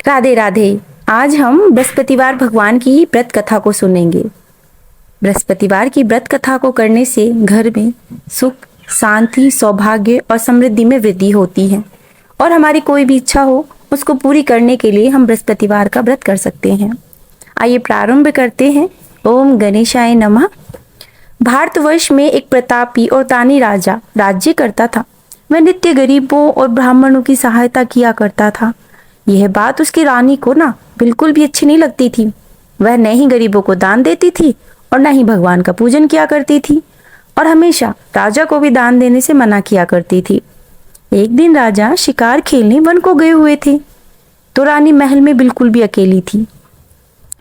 राधे राधे। आज हम बृहस्पतिवार भगवान की व्रत कथा को सुनेंगे। बृहस्पतिवार की व्रत कथा को करने से घर में सुख, शांति, सौभाग्य और समृद्धि में वृद्धि होती है और हमारी कोई भी इच्छा हो उसको पूरी करने के लिए हम बृहस्पतिवार का व्रत कर सकते हैं। आइए प्रारंभ करते हैं। ओम गणेशाय नमः। भारतवर्ष में एक प्रतापी और दानी राजा राज्य करता था। वह नित्य गरीबों और ब्राह्मणों की सहायता किया करता था। यह बात उसकी रानी को ना बिल्कुल भी अच्छी नहीं लगती थी। वह न ही गरीबों को दान देती थी और न ही भगवान का पूजन किया करती थी और हमेशा राजा को भी दान देने से मना किया करती थी। एक दिन राजा शिकार खेलने वन को गए हुए थे तो रानी महल में बिल्कुल भी अकेली थी।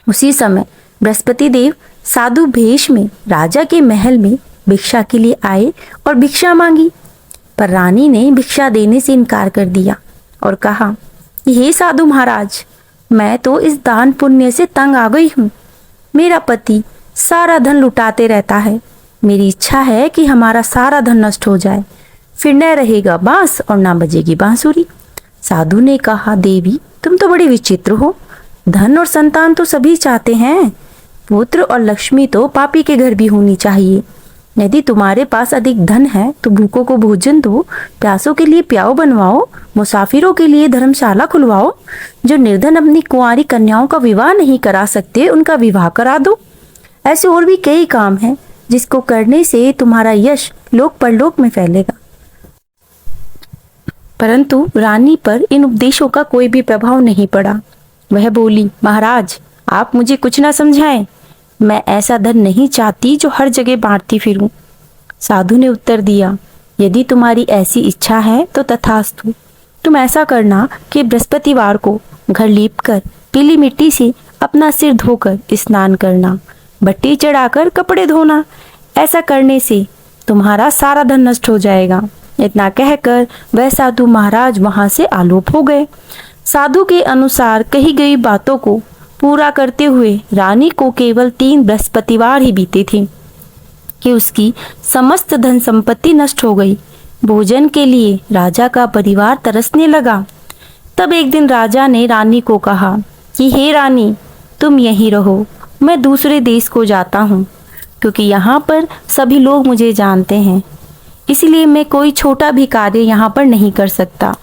उसी समय बृहस्पति देव साधु भेष में राजा के महल में भिक्षा के लिए आए और भिक्षा मांगी, पर रानी ने भिक्षा देने से इनकार कर दिया और कहा, हे साधु महाराज, मैं तो इस दान पुण्य से तंग आ गई हूँ। मेरा पति सारा धन लुटाते रहता है। मेरी इच्छा है कि हमारा सारा धन नष्ट हो जाए, फिर न रहेगा बांस और ना बजेगी बांसुरी। साधु ने कहा, देवी तुम तो बड़ी विचित्र हो। धन और संतान तो सभी चाहते हैं, पुत्र और लक्ष्मी तो पापी के घर भी होनी चाहिए। यदि तुम्हारे पास अधिक धन है तो भूखों को भोजन दो, प्यासों के लिए प्याऊ बनवाओ, मुसाफिरों के लिए धर्मशाला खुलवाओ। जो निर्धन अपनी कुंवारी कन्याओं का विवाह नहीं करा सकते उनका विवाह करा दो। ऐसे और भी कई काम हैं जिसको करने से तुम्हारा यश लोक परलोक में फैलेगा। परंतु रानी पर इन उपदेशों का कोई भी प्रभाव नहीं पड़ा। वह बोली, महाराज आप मुझे कुछ ना समझाएं। मैं ऐसा धन नहीं चाहती जो हर जगह बांटती फिरूं। साधु ने उत्तर दिया, यदि तुम्हारी ऐसी इच्छा है तो तथास्तु। तुम ऐसा करना कि बृहस्पतिवार को घर लीपकर पीली मिट्टी से अपना सिर धोकर स्नान करना, भट्टी चढ़ाकर कपड़े धोना। ऐसा करने से तुम्हारा सारा धन नष्ट हो जाएगा। इतना कहकर वह साधु महाराज वहां से आलोप हो गए। साधु के अनुसार कही गई बातों को पूरा करते हुए रानी को केवल 3 बृहस्पतिवार ही बीते थे कि उसकी समस्त धन संपत्ति नष्ट हो गई। भोजन के लिए राजा का परिवार तरसने लगा। तब एक दिन राजा ने रानी को कहा कि हे रानी, तुम यहीं रहो, मैं दूसरे देश को जाता हूँ, क्योंकि यहाँ पर सभी लोग मुझे जानते हैं, इसलिए मैं कोई छोटा भी कार्य यहाँ पर नहीं कर सकता।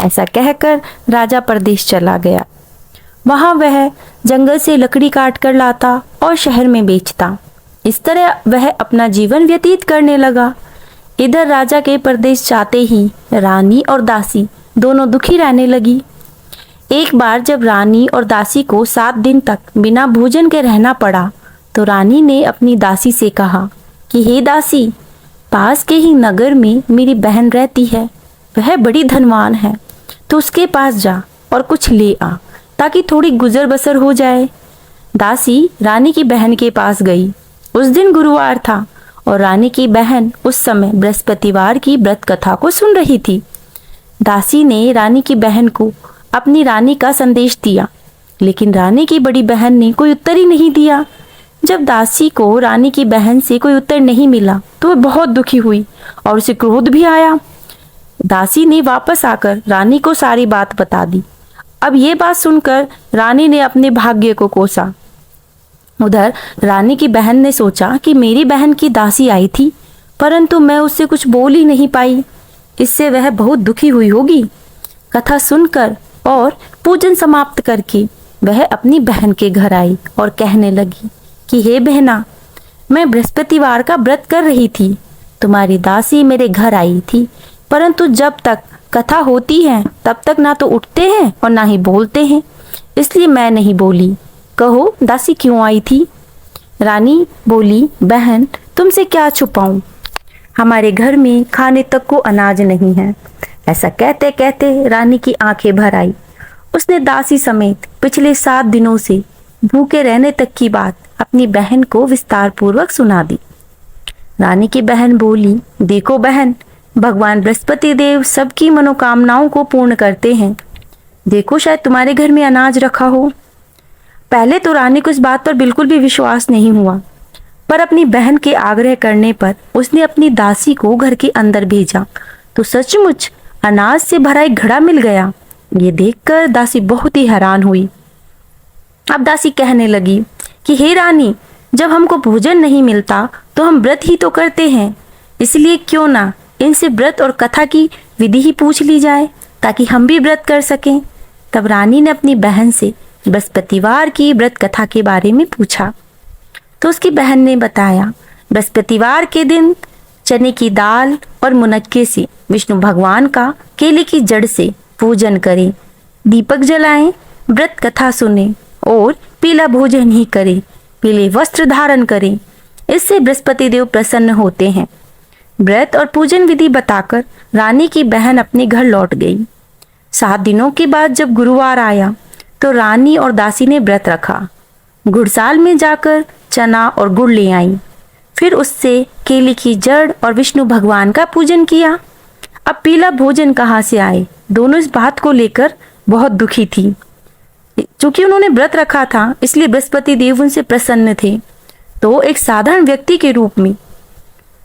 ऐसा कहकर राजा परदेश चला गया। वहां वह जंगल से लकड़ी काट कर लाता और शहर में बेचता। इस तरह वह अपना जीवन व्यतीत करने लगा। इधर राजा के परदेश जाते ही रानी और दासी दोनों दुखी रहने लगी। एक बार जब रानी और दासी को 7 दिन तक बिना भोजन के रहना पड़ा तो रानी ने अपनी दासी से कहा कि हे दासी, पास के ही नगर में मेरी बहन रहती है, वह बड़ी धनवान है, तो उसके पास जा और कुछ ले आ ताकि थोड़ी गुजर बसर हो जाए। दासी रानी की बहन के पास गई। उस दिन गुरुवार था और रानी की बहन उस समय बृहस्पतिवार की व्रत कथा को सुन रही थी। दासी ने रानी की बहन को अपनी रानी का संदेश दिया, लेकिन रानी की बड़ी बहन ने कोई उत्तर ही नहीं दिया। जब दासी को रानी की बहन से कोई उत्तर नहीं मिला तो वह बहुत दुखी हुई और उसे क्रोध भी आया। दासी ने वापस आकर रानी को सारी बात बता दी। अब ये बात सुनकर रानी ने अपने भाग्य को कोसा। उधर रानी की बहन ने सोचा कि मेरी बहन की दासी आई थी, परंतु मैं उससे कुछ बोल ही नहीं पाई, इससे वह बहुत दुखी हुई होगी। कथा सुनकर और पूजन समाप्त करके वह अपनी बहन के घर आई और कहने लगी कि हे बहना, मैं बृहस्पतिवार का व्रत कर रही थी। तुम्हारी दासी मेरे घर आई थी, परंतु जब तक कथा होती है तब तक ना तो उठते हैं और ना ही बोलते हैं, इसलिए मैं नहीं बोली। कहो दासी क्यों आई थी? रानी बोली, बहन तुमसे क्या छुपाऊं, हमारे घर में खाने तक को अनाज नहीं है। ऐसा कहते कहते रानी की आंखें भर आई। उसने दासी समेत पिछले 7 दिनों से भूखे रहने तक की बात अपनी बहन को विस्तार पूर्वक सुना दी। रानी की बहन बोली, देखो बहन, भगवान बृहस्पति देव सबकी मनोकामनाओं को पूर्ण करते हैं। देखो शायद तुम्हारे घर में अनाज रखा हो। पहले तो रानी को इस बात पर बिल्कुल भी विश्वास नहीं हुआ, पर अपनी बहन के आग्रह करने पर उसने अपनी दासी को घर के अंदर भेजा तो सचमुच अनाज से भरा एक घड़ा मिल गया। ये देखकर दासी बहुत ही हैरान हुई। अब दासी कहने लगी कि हे रानी, जब हमको भोजन नहीं मिलता तो हम व्रत ही तो करते हैं, इसलिए क्यों ना इनसे व्रत और कथा की विधि ही पूछ ली जाए ताकि हम भी व्रत कर सकें। तब रानी ने अपनी बहन से बृहस्पतिवार की व्रत कथा के बारे में पूछा तो उसकी बहन ने बताया, बृहस्पतिवार के दिन चने की दाल और मुनक्के से विष्णु भगवान का केले की जड़ से पूजन करें, दीपक जलाएं, व्रत कथा सुने और पीला भोजन ही करें, पीले वस्त्र धारण करें, इससे बृहस्पति देव प्रसन्न होते हैं। व्रत और पूजन विधि बताकर रानी की बहन अपने घर लौट गई। 7 दिनों के बाद जब गुरुवार आया तो रानी और दासी ने व्रत रखा। गुड़साल में जाकर चना और गुड़ ले आई, फिर उससे केले की जड़ और विष्णु भगवान का पूजन किया। अब पीला भोजन कहाँ से आए, दोनों इस बात को लेकर बहुत दुखी थी। चूंकि उन्होंने व्रत रखा था इसलिए बृहस्पति देव उनसे प्रसन्न थे। तो एक साधारण व्यक्ति के रूप में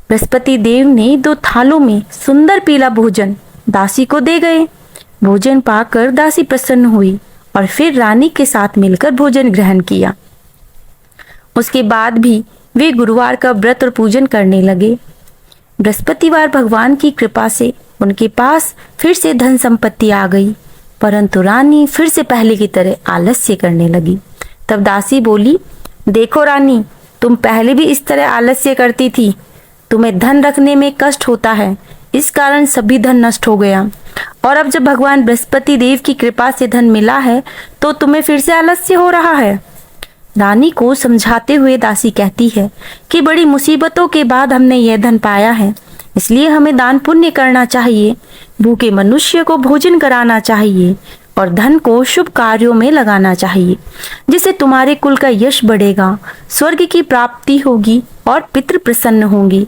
बृहस्पति देव ने 2 थालों में सुंदर पीला भोजन दासी को दे गए। भोजन पाकर दासी प्रसन्न हुई और फिर रानी के साथ मिलकर भोजन ग्रहण किया। उसके बाद भी वे गुरुवार का व्रत और पूजन करने लगे। बृहस्पतिवार भगवान की कृपा से उनके पास फिर से धन संपत्ति आ गई, परंतु रानी फिर से पहले की तरह आलस्य करने लगी। तब दासी बोली, देखो रानी, तुम पहले भी इस तरह आलस्य करती थी। तुम्हें धन रखने में कष्ट होता है, इस कारण सभी धन नष्ट हो गया, और अब जब भगवान बृहस्पति देव की कृपा से धन मिला है तो तुम्हें फिर से आलस्य हो रहा है। रानी को समझाते हुए दासी कहती है कि बड़ी मुसीबतों के बाद हमने यह धन पाया है, इसलिए हमें दान पुण्य करना चाहिए, भूखे मनुष्य को भोजन कराना चाहिए और धन को शुभ कार्यों में लगाना चाहिए, जिससे तुम्हारे कुल का यश बढ़ेगा, स्वर्ग की प्राप्ति होगी और पितृ प्रसन्न होंगे।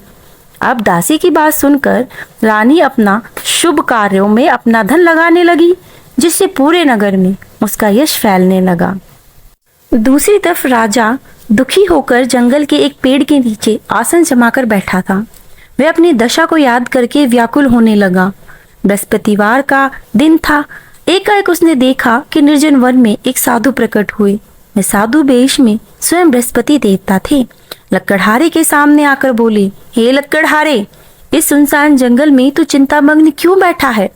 अब दासी की बात सुनकर रानी अपना शुभ कार्यों में अपना धन लगाने लगी, जिससे पूरे नगर में उसका यश फैलने लगा। दूसरी तरफ राजा दुखी होकर जंगल के एक पेड़ के नीचे आसन जमाकर बैठा था। वह अपनी दशा को याद करके व्याकुल होने लगा। बृहस्पतिवार का दिन था। एकाएक उसने देखा कि निर्जन वन में एक साधु प्रकट हुए। वे साधु वेश में स्वयं बृहस्पति देवता थे। लक्कड़हारे के सामने आकर बोले, हे लक्कड़हारे, इस सुनसान जंगल में तू चिंतामग्न क्यों बैठा है?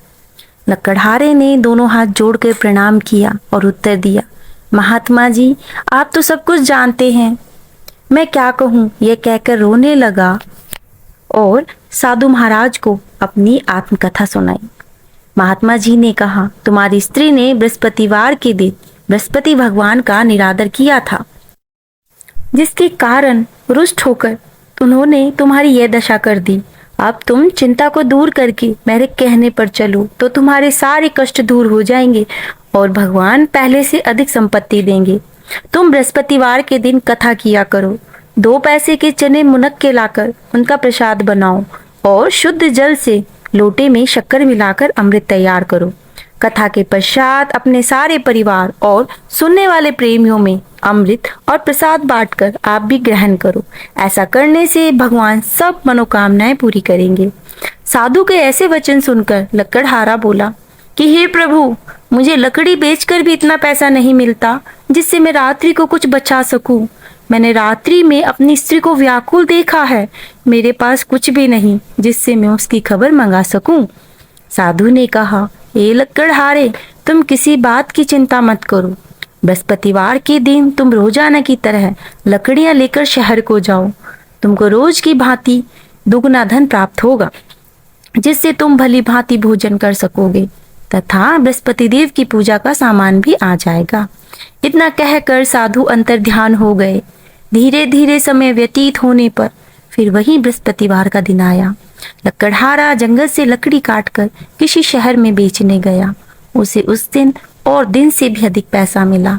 लक्कड़हारे ने दोनों हाथ जोड़कर प्रणाम किया और उत्तर दिया, महात्मा जी, आप तो सब कुछ जानते हैं, मैं क्या कहूँ, यह कहकर रोने लगा और साधु महाराज को अपनी आत्मकथा सुनाई। महात्मा जी ने कहा, तुम्हारी स्त्री ने बृहस्पतिवार के दिन बृहस्पति भगवान का निरादर किया था, जिसके कारण रुष्ट होकर उन्होंने तुम्हारी यह दशा कर दी। अब तुम चिंता को दूर करके मेरे कहने पर चलो तो तुम्हारे सारे कष्ट दूर हो जाएंगे और भगवान पहले से अधिक संपत्ति देंगे। तुम बृहस्पतिवार के दिन कथा किया करो, 2 पैसे के चने मुनक्के लाकर उनका प्रसाद बनाओ और शुद्ध जल से लोटे में शक्कर मिलाकर अमृत तैयार करो। कथा के पश्चात अपने सारे परिवार और सुनने वाले प्रेमियों में अमृत और प्रसाद बांटकर आप भी ग्रहण करो। ऐसा करने से भगवान सब मनोकामनाएं पूरी करेंगे। साधु के ऐसे वचन सुनकर लक्कड़हारा बोला कि हे प्रभु, मुझे लकड़ी बेचकर भी इतना पैसा नहीं मिलता जिससे मैं रात्रि को कुछ बचा सकूं। मैंने रात्रि में अपनी स्त्री को व्याकुल देखा है, मेरे पास कुछ भी नहीं जिससे मैं उसकी खबर मंगा सकूं। साधु ने कहा, हे लक्कड़हारे, तुम किसी बात की चिंता मत करो। बृहस्पतिवार के दिन तुम रोजाना की तरह लकड़ियां लेकर शहर को जाओ। तुमको रोज की भांति दुगना धन प्राप्त होगा, जिससे तुम भली भांति भोजन कर सकोगे तथा बृहस्पति देव की पूजा का सामान भी आ जाएगा। इतना कहकर साधु अंतर ध्यान हो गए। धीरे धीरे समय व्यतीत होने पर फिर वही बृहस्पतिवार का दिन आया। लक्कड़हारा जंगल से लकड़ी काटकर किसी शहर में बेचने गया। उसे उस दिन और दिन से भी अधिक पैसा मिला।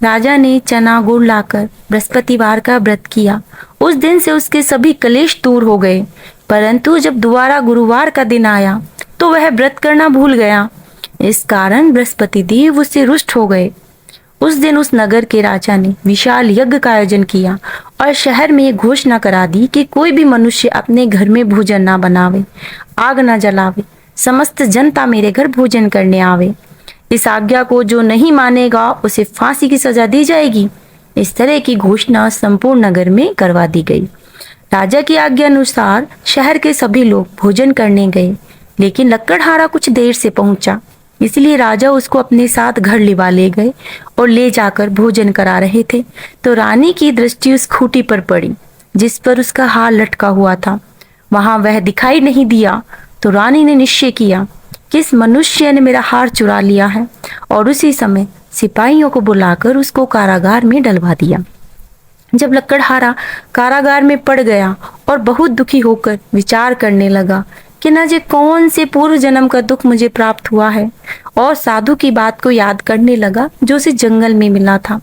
राजा ने चना गुड़ लाकर बृहस्पतिवार का व्रत किया। उस दिन से उसके सभी क्लेश दूर हो गए, परंतु जब दोबारा गुरुवार का दिन आया तो वह व्रत करना भूल गया। इस कारण बृहस्पति देव उससे रुष्ट हो गए। उस दिन उस नगर के राजा ने विशाल यज्ञ का आयोजन किया और शहर में एक घोषणा करा दी कि कोई भी मनुष्य अपने घर में भोजन ना बनावे, आग ना जलावे, समस्त जनता मेरे घर भोजन करने आवे। इस आज्ञा को जो नहीं मानेगा उसे फांसी की सजा दी जाएगी। इस तरह की घोषणा संपूर्ण नगर में करवा दी गई। राजा की आज्ञा अनुसार शहर के सभी लोग भोजन करने गए, लेकिन लक्कड़हारा कुछ देर से पहुंचा, इसलिए राजा उसको अपने साथ घर लिवा ले गए और ले जाकर भोजन करा रहे थे तो रानी की दृष्टि उस खूंटी पर पड़ी जिस पर उसका हार लटका हुआ था। वहां वह दिखाई नहीं दिया तो रानी ने निश्चय किया कि इस मनुष्य ने मेरा हार चुरा लिया है, और उसी समय सिपाहियों को बुलाकर उसको कारागार में डलवा दिया। जब लक्कड़हारा कारागार में पड़ गया और बहुत दुखी होकर विचार करने लगा कि न जे कौन से पूर्व जन्म का दुख मुझे प्राप्त हुआ है, और साधु की बात को याद करने लगा जो उसे जंगल में मिला था।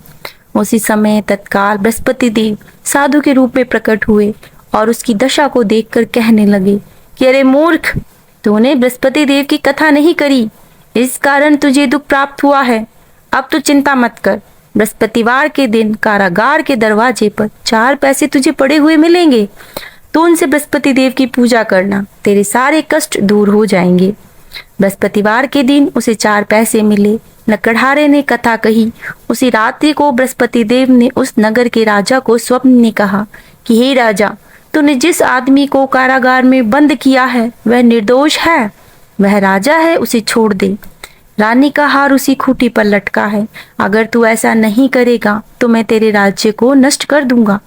उसी समय तत्काल बृहस्पति देव साधु के रूप में प्रकट हुए और उसकी दशा को देखकर कहने लगे कि अरे मूर्ख, तूने बृहस्पति देव की कथा नहीं करी, इस कारण तुझे दुख प्राप्त हुआ है। अब तू चिंता मत कर, बृहस्पतिवार के दिन कारागार के दरवाजे पर 4 पैसे तुझे पड़े हुए मिलेंगे। तू उनसे बृहस्पति देव की पूजा करना, तेरे सारे कष्ट दूर हो जाएंगे। बृहस्पतिवार के दिन उसे 4 पैसे मिले। लक्कड़हारे ने कथा कही। उसी रात्रि को बृहस्पति देव ने उस नगर के राजा को स्वप्न में कहा कि हे राजा, तूने जिस आदमी को कारागार में बंद किया है वह निर्दोष है, वह राजा है, उसे छोड़ दे। रानी का हार उसी खूंटी पर लटका है, अगर तू ऐसा नहीं करेगा तो मैं तेरे राज्य को नष्ट कर दूंगा।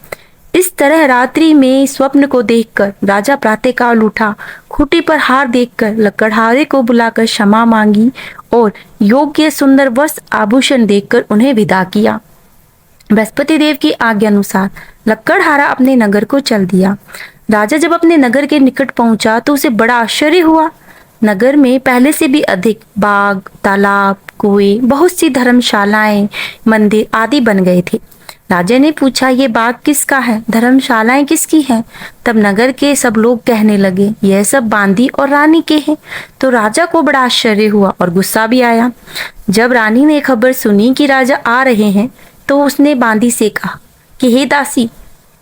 इस तरह रात्रि में स्वप्न को देखकर राजा प्रातःकाल उठा, खूंटी पर हार देखकर लक्कड़हारे को बुलाकर क्षमा मांगी और योग्य सुंदर वस्त्र आभूषण देकर उन्हें विदा किया। बृहस्पति देव की आज्ञा अनुसार लक्कड़हारा अपने नगर को चल दिया। राजा जब अपने नगर के निकट पहुंचा तो उसे बड़ा आश्चर्य हुआ। नगर में पहले से भी अधिक बाग, तालाब, कुएं, बहुत सी धर्मशालाएं, मंदिर आदि बन गए थे। राजा ने पूछा, ये बाग किसका है, धर्मशालाएं किसकी हैं? तब नगर के सब लोग कहने लगे, यह सब बांदी और रानी के हैं। तो राजा को बड़ा आश्चर्य हुआ और गुस्सा भी आया। जब रानी ने खबर सुनी कि राजा आ रहे हैं तो उसने बांदी से कहा कि हे दासी,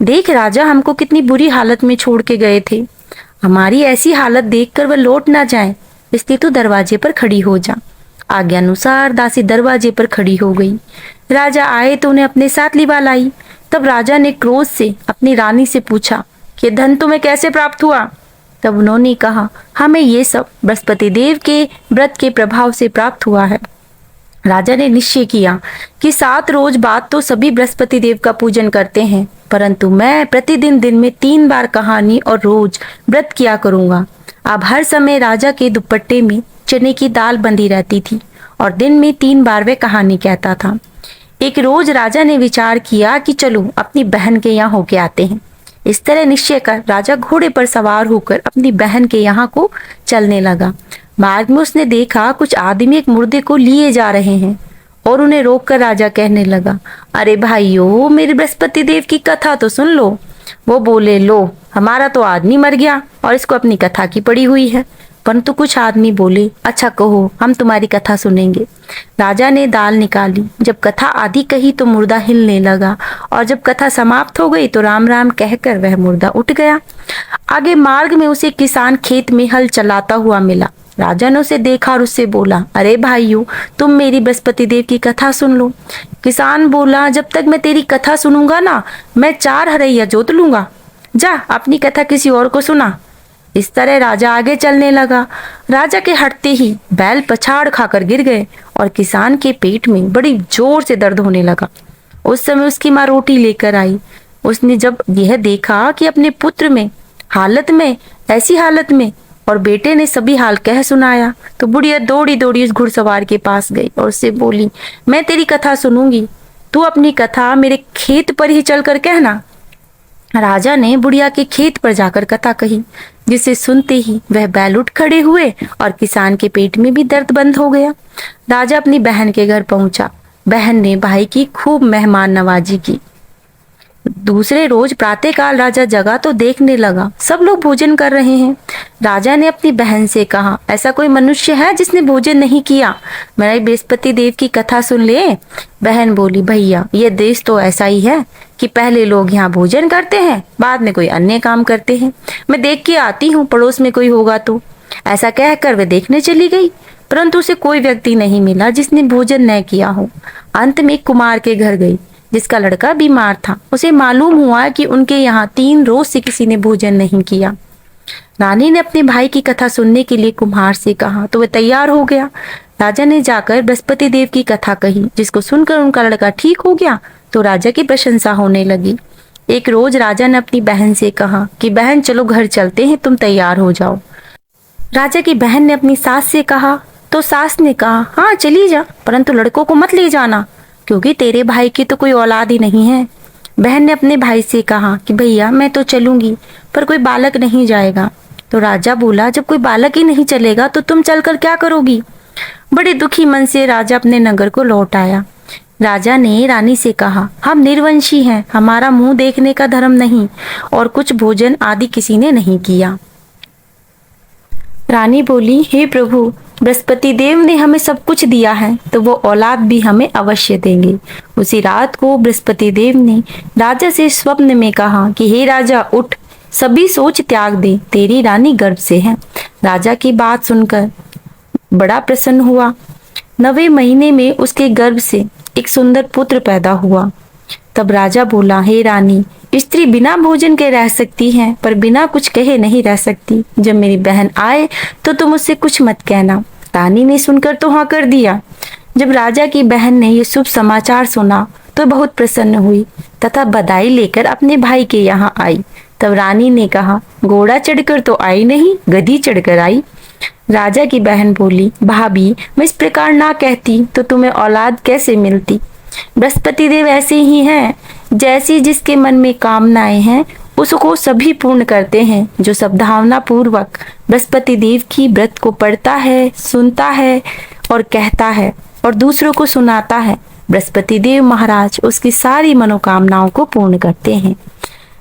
देख राजा हमको कितनी बुरी हालत में छोड़ के गए थे, हमारी ऐसी हालत देखकर वह लौट ना जाए, इसलिए तू दरवाजे पर खड़ी हो जा। आज्ञा अनुसार दासी दरवाजे पर खड़ी हो गई। राजा आए तो उन्हें अपने साथ लिवा लाई। तब राजा ने क्रोध से अपनी रानी से पूछा कि धन तुम्हें कैसे प्राप्त हुआ? तब उन्होंने कहा, हमें ये सब बृहस्पति देव के व्रत के प्रभाव से प्राप्त हुआ है। राजा ने निश्चय किया कि 7 रोज बाद तो सभी बृहस्पति देव का पूजन करते हैं, परंतु मैं प्रतिदिन दिन में 3 बार कहानी और रोज व्रत किया करूंगा। अब हर समय राजा के दुपट्टे में चने की दाल बंधी रहती थी और दिन में 3 बार वह कहानी कहता था। एक रोज राजा ने विचार किया कि चलो अपनी बहन के यहाँ होके आते हैं। इस तरह निश्चय कर राजा घोड़े पर सवार होकर अपनी बहन के यहाँ को चलने लगा। मार्ग में उसने देखा कुछ आदमी एक मुर्दे को लिए जा रहे हैं और उन्हें रोककर राजा कहने लगा, अरे भाइयों, मेरे बृहस्पति देव की कथा तो सुन लो। वो बोले, लो हमारा तो आदमी मर गया और इसको अपनी कथा की पड़ी हुई है। परंतु कुछ आदमी बोले, अच्छा कहो, हम तुम्हारी कथा सुनेंगे। राजा ने दाल निकाली। जब कथा आधी कही तो मुर्दा हिलने लगा और जब कथा समाप्त हो गई तो राम राम कहकर वह मुर्दा उठ गया। आगे मार्ग में उसे किसान खेत में हल चलाता हुआ मिला। राजा ने उसे देखा और उससे बोला, अरे भाइयों, तुम मेरी बृहस्पति देव की कथा सुन लो। किसान बोला, जब तक मैं तेरी कथा सुनूंगा ना, मैं 4 हरैया जोत लूंगा। जा अपनी कथा किसी और को सुना। इस तरह राजा आगे चलने लगा। राजा के हटते ही बैल पछाड़ खाकर गिर गए और किसान के पेट में बड़ी जोर से दर्द होने लगा। उस समय उसकी माँ रोटी लेकर आई। उसने जब यह देखा कि अपने पुत्र में ऐसी हालत में और बेटे ने सभी हाल कह सुनाया तो बुढ़िया दौड़ी दौड़ी उस घुड़सवार के पास गई और उससे बोली, मैं तेरी कथा सुनूंगी, तू अपनी कथा मेरे खेत पर ही चलकर कहना। राजा ने बुढ़िया के खेत पर जाकर कथा कही, जिसे सुनते ही वह बैल उठ खड़े हुए और किसान के पेट में भी दर्द बंद हो गया। राजा अपनी बहन के घर पहुंचा। बहन ने भाई की खूब मेहमान नवाजी की। दूसरे रोज प्रातःकाल राजा जगा तो देखने लगा सब लोग भोजन कर रहे हैं। राजा ने अपनी बहन से कहा, ऐसा कोई मनुष्य है जिसने भोजन नहीं किया? मेरे बृहस्पति देव की कथा सुन ले। बहन बोली, भैया ये देश तो ऐसा ही है कि पहले लोग यहाँ भोजन करते हैं, बाद में कोई अन्य काम करते हैं। मैं देख के आती हूँ, पड़ोस में कोई होगा तो। ऐसा कहकर वे देखने चली गई। परंतु उसे कोई व्यक्ति नहीं मिला जिसने भोजन न किया हो। अंत में एक कुमार के घर गई जिसका लड़का बीमार था। उसे मालूम हुआ कि उनके यहाँ 3 रोज से किसी ने भोजन नहीं किया। रानी ने अपने भाई की कथा सुनने के लिए कुम्हार से कहा तो वह तैयार हो गया। राजा ने जाकर बृहस्पति देव की कथा कही, जिसको सुनकर उनका लड़का ठीक हो गया तो राजा की प्रशंसा होने लगी। एक रोज राजा ने अपनी बहन से कहा कि बहन चलो घर चलते हैं, तुम तैयार हो जाओ। राजा की बहन ने अपनी सास से कहा तो सास ने कहा हाँ चली जा, परंतु लड़कों को मत ले जाना क्योंकि तेरे भाई की तो कोई औलाद ही नहीं है। बहन ने अपने भाई से कहा कि भैया मैं तो चलूंगी पर कोई बालक नहीं जाएगा। तो राजा बोला जब कोई बालक ही नहीं चलेगा तो तुम चलकर क्या करोगी। बड़े दुखी मन से राजा अपने नगर को लौट आया। राजा ने रानी से कहा हम निर्वंशी हैं, हमारा मुंह देखने का धर्म नहीं और कुछ भोजन आदि किसी ने नहीं किया। रानी बोली हे प्रभु, बृहस्पति देव ने हमें सब कुछ दिया है तो वो औलाद भी हमें अवश्य देंगे। उसी रात को बृहस्पति देव ने राजा से स्वप्न में कहा कि हे राजा उठ, सभी सोच त्याग दे, तेरी रानी गर्भ से है। राजा की बात सुनकर बड़ा प्रसन्न हुआ। 9वें महीने में उसके गर्भ से एक सुंदर पुत्र पैदा हुआ। तब राजा बोला हे रानी, स्त्री बिना भोजन के रह सकती है पर बिना कुछ कहे नहीं रह सकती। जब मेरी बहन आए तो तुम उससे कुछ मत कहना। रानी ने सुनकर तो हाँ कर दिया। जब राजा की बहन ने ये शुभ समाचार सुना तो बहुत प्रसन्न हुई तथा बधाई लेकर अपने भाई के यहाँ आई। तब रानी ने कहा घोड़ा चढ़कर तो आई नहीं, गधी चढ़कर आई। राजा की बहन बोली भाभी, मैं इस प्रकार ना कहती तो तुम्हें औलाद कैसे मिलती। बृहस्पति देव ऐसे ही हैं, जैसी जिसके मन में कामनाएं हैं उसको सभी पूर्ण करते हैं। जो सद्भावना पूर्वक बृहस्पति देव की व्रत को पढ़ता है, सुनता है और कहता है और दूसरों को सुनाता है, बृहस्पति देव महाराज उसकी सारी मनोकामनाओं को पूर्ण करते हैं।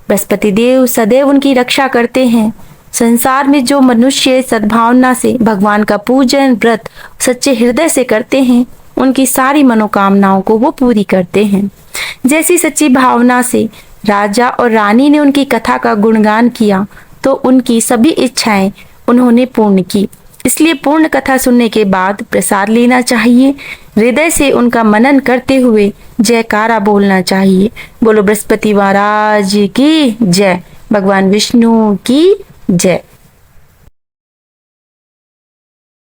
बृहस्पति देव सदैव उनकी रक्षा करते हैं। संसार में जो मनुष्य सद्भावना से भगवान का पूजन व्रत सच्चे हृदय से करते हैं उनकी सारी मनोकामनाओं को वो पूरी करते हैं। जैसी सच्ची भावना से राजा और रानी ने उनकी कथा का गुणगान किया तो उनकी सभी इच्छाएं उन्होंने पूर्ण की। इसलिए पूर्ण कथा सुनने के बाद प्रसाद लेना चाहिए, हृदय से उनका मनन करते हुए जयकारा बोलना चाहिए। बोलो बृहस्पति महाराज की जय, भगवान विष्णु की जय।